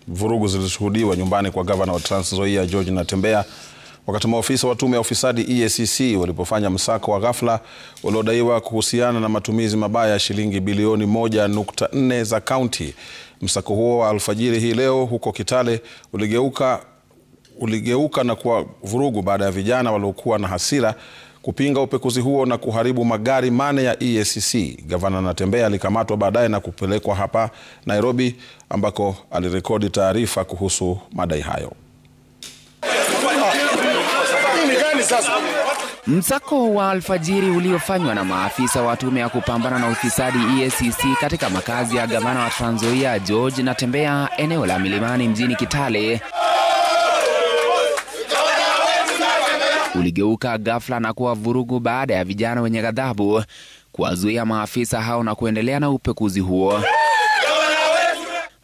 Vurugu zilishuhudiwa nyumbani kwa gavana wa Trans Nzoia George Natembeya wakati maofisa wa tume ya ufisadi EACC walipofanya msako wa ghafla uliodaiwa kuhusiana na matumizi mabaya ya shilingi bilioni 1.4 za kaunti. Msako huo wa alfajiri hii leo huko Kitale uligeuka na kuwa vurugu baada ya vijana waliokuwa na hasira kupinga upekuzi huo na kuharibu magari mane ya EACC. Gavana Natembeya alikamatwa baadaye na kupelekwa hapa Nairobi ambako alirekodi taarifa kuhusu madai hayo. Msako wa alfajiri uliofanywa na maafisa wa tume ya kupambana na ufisadi EACC katika makazi ya gavana wa Trans Nzoia George Natembeya eneo la Milimani mjini Kitale uligeuka ghafla na kuwa vurugu baada ya vijana wenye ghadhabu kuwazuia maafisa hao na kuendelea na upekuzi huo.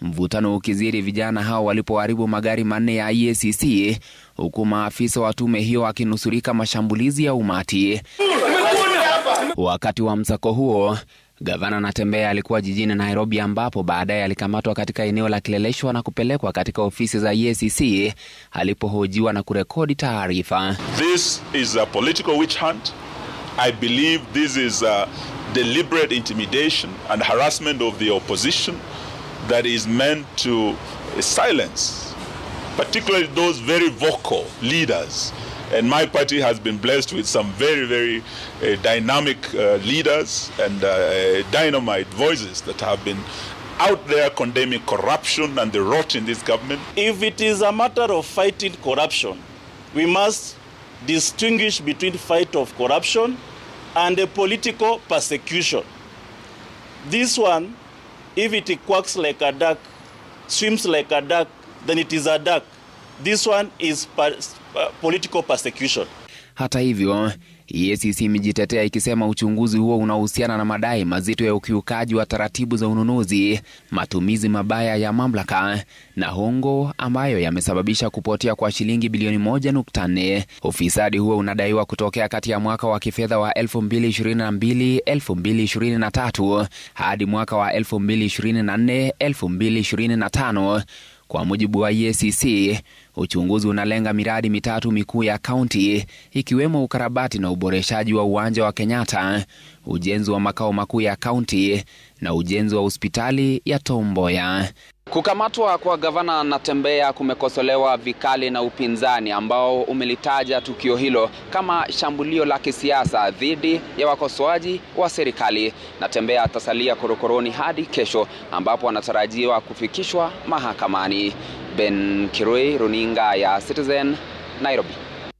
Mvutano ukizidi vijana hao walipoharibu magari manne ya EACC huku maafisa wa tume hiyo wakinusurika mashambulizi ya umati. Wakati wa msako huo, gavana Natembeya alikuwa jijini Nairobi ambapo baadaye alikamatwa katika eneo la Kileleshwa na kupelekwa katika ofisi za EACC alipohojiwa na kurekodi taarifa. This is a political witch hunt. I believe this is a deliberate intimidation and harassment of the opposition that is meant to silence, particularly those very vocal leaders. And my party has been blessed with some very dynamic leaders and dynamite voices that have been out there condemning corruption and the rot in this government. If it is a matter of fighting corruption, we must distinguish between fight of corruption and a political persecution. This one, if it quacks like a duck, swims like a duck, then it is a duck. This one is political persecution. Hata hivyo, EACC imejitetea ikisema uchunguzi huo unahusiana na madai mazito ya ukiukaji wa taratibu za ununuzi, matumizi mabaya ya mamlaka na hongo ambayo yamesababisha kupotea kwa shilingi bilioni 1.4. Ufisadi huo unadaiwa kutokea kati ya mwaka wa kifedha wa 2022-2023 hadi mwaka wa 2024-2025. Kwa mujibu wa EACC, uchunguzi unalenga miradi mitatu mikuu ya kaunti ikiwemo ukarabati na uboreshaji wa uwanja wa Kenyatta, ujenzi wa makao makuu ya kaunti na ujenzi wa hospitali ya Tom Mboya. Kukamatwa kwa gavana Natembeya kumekosolewa vikali na upinzani ambao umelitaja tukio hilo kama shambulio la kisiasa dhidi ya wakosoaji wa serikali. Natembeya atasalia korokoroni hadi kesho ambapo anatarajiwa kufikishwa mahakamani. Ben Kirui, runinga ya Citizen, Nairobi.